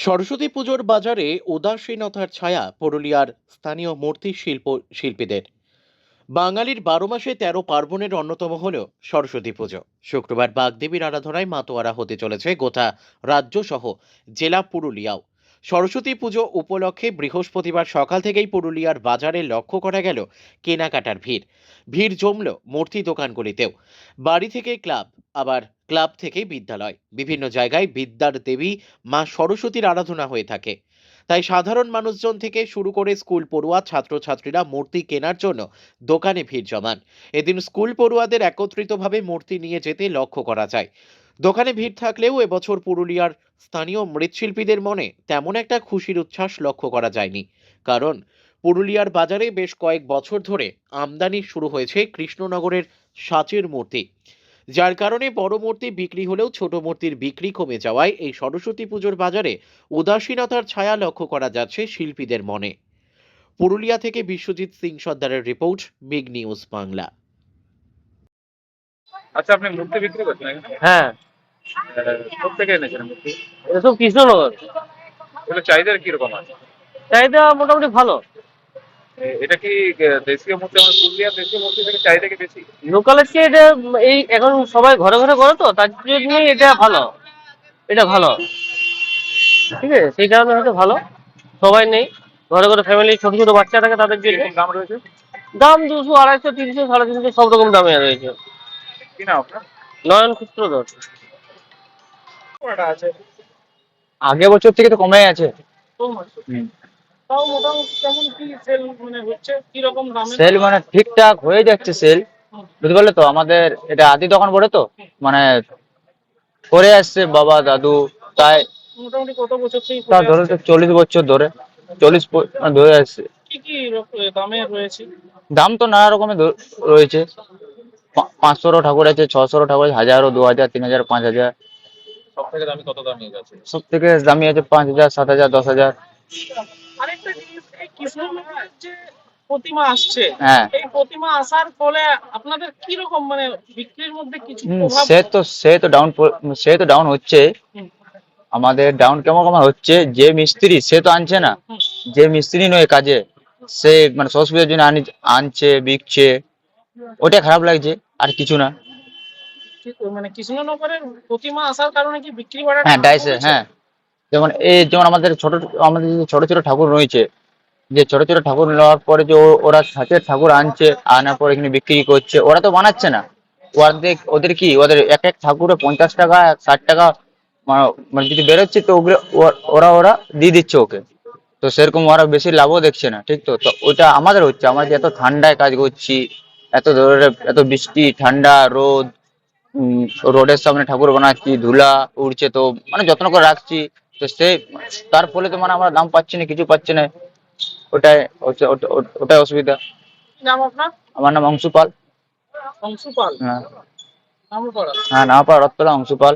সরস্বতী পুজোর বাজারে উদাসীনতার ছায়া পুরুলিয়ার স্থানীয় মূর্তি শিল্পীদের। বাঙালির 12 মাসে 13 পার্বণের অন্যতম হল সরস্বতী পুজো। শুক্রবার বাগদেবীর আরাধনায় মাতোয়ারা হতে চলেছে গোটা রাজ্য সহ জেলা পুরুলিয়াও। সরস্বতী পুজো উপলক্ষে বৃহস্পতিবার সকাল থেকেই পুরুলিয়ার বাজারে লক্ষ্য করা গেল কেনাকাটার ভিড়। ভিড় জমল মূর্তি দোকানগুলিতেও। বাড়ি থেকে ক্লাব, আবার ক্লাব থেকে বিদ্যালয়, বিভিন্ন জায়গায় বিদ্যার দেবী মা সরস্বতীর আরাধনা হয়ে থাকে। তাই সাধারণ মানুষজন থেকে শুরু করে স্কুল পড়ুয়া ছাত্রছাত্রীরা মূর্তি কেনার জন্য দোকানে ভিড় জমান। এদিন স্কুল পড়ুয়াদের একত্রিতভাবে মূর্তি নিয়ে যেতে লক্ষ্য করা যায়। দোকানে ভিড় থাকলেও এবছর পুরুলিয়ার স্থানীয় মৃৎশিল্পীদের মনে তেমন একটা খুশির উচ্ছ্বাস লক্ষ্য করা যায়নি। কারণ পুরুলিয়ার বাজারে বেশ কয়েক বছর ধরে আমদানি শুরু হয়েছে কৃষ্ণনগরের সাঁচের মূর্তি, যার কারণে বড় মূর্তি বিক্রি হলেও ছোট মূর্তির বিক্রি কমে যাওয়ায় এই সরস্বতী পুজোর বাজারে উদাসীনতার ছায়া লক্ষ্য করা যাচ্ছে শিল্পীদের মনে। পুরুলিয়া থেকে বিশ্বজিৎ সিং সর্দারের রিপোর্ট, বিগ নিউজ বাংলা। আচ্ছা, আপনি মূর্তি বিক্রি করছেন এখানে? হ্যাঁ, কোথেকে এনেছেন মূর্তি? এসব কৃষ্ণনগর। এগুলো চাহিদা কিরকম আছে? চাহিদা মোটামুটি ভালো। এটা কি দেশীয় মূর্তি? আমার পুরুলিয়ার দেশীয় মূর্তি থেকে চাহিদা কি বেশি? লোকালের চেয়ে এটা এই এখন সবাই ঘরে ঘরে করে, তো তার জন্য এটা ভালো। এটা ভালো, ঠিক আছে, সেই কারণে হয়তো ভালো। সবাই নেই, ঘরে ঘরে ফ্যামিলি, ছোট ছোট বাচ্চা থাকে, তাদের জন্য কিরকম দাম রয়েছে? দাম 200, 250, 300, 350 সব রকম দামে রয়েছে। কি নাম আপনার? নয়ন খুচরো দর। কটা আছে? আগে বছর থেকে তো কমে আছে। তাও মোটামুটি কেমন কি সেল মানে হচ্ছে, কিরকম দামে? সেল মানে ঠিকঠাক হয়ে যাচ্ছে সেল, বুঝতে পারলে তো। আমাদের এটা আদি দোকান বলে তো, মানে করে আসছে বাবা দাদু, তাই মোটামুটি কত বছর থেকে তা ধরে তো 40 বছর ধরে, 40 ধরে আসছে। কি কি দামে রয়েছে? দাম তো নানা রকমের রয়েছে। 500 ঠাকুর আছে, 600 ঠাকুর আছে, 1000, 2000, 3000, 5000। সব থেকে দামি কত দামি আছে? সব থেকে দামি আছে 5000, 7000, 10,000। আরেকটা জিনিস, এই কৃষ্ণনগরের যে প্রতিমা আসছে, হ্যাঁ, এই প্রতিমা আসার ফলে আপনাদের কি রকম মানে বিক্রির মধ্যে কিছু হুম, প্রভাব? সে তো ডাউন হচ্ছে। হুম, আমাদের ডাউন কেমন কেমন হচ্ছে, যে মিস্ত্রি সে তো আনছে না, হুম। যে মিস্ত্রি নয় কাজে, সে মানে সরস্বতীর জন্য আনছে বিকছে, ওটা খারাপ লাগছে, আর কিছু না। মানে কৃষ্ণনগরের প্রতিমা আসার কারণে কি বিক্রি বাড়াটা হ্যাঁ, ডাইসে, কমেছে? হ্যাঁ। যেমন আমাদের যে ছোট ছোট ঠাকুর রয়েছে, যে ছোট ছোট ঠাকুর নেওয়ার পরে যে ওরা সাথে ঠাকুর আনছে, আনার পর এখানে বিক্রি করছে, ওরা তো বানাচ্ছে না। ওদের এক এক ঠাকুরে 50 টাকা, 60 টাকা, মানে যদি বেরোচ্ছে তো ওগুলো ওরা দিয়ে দিচ্ছে ওকে। তো সেরকম ওরা বেশি লাভও দেখছে না, ঠিক তো। তো ওটা আমাদের হচ্ছে, আমরা যে এত ঠান্ডায় কাজ করছি, এত ধরে এত বৃষ্টি ঠান্ডা রোদ, উম, রোডের সামনে ঠাকুর বানাচ্ছি, ধুলা উড়ছে, তো মানে যত্ন করে রাখছি। তো তার ফলে তো মানে আমরা দাম পাচ্ছি না, কিছু পাচ্ছি না। ওটাই ওটাই অসুবিধা। কি নাম আপনার? আমার নাম অংশু পাল। অংশুপাল? হ্যাঁ, নামপাড়া? হ্যাঁ, নামপাড়া রথতলা, অংশু পাল।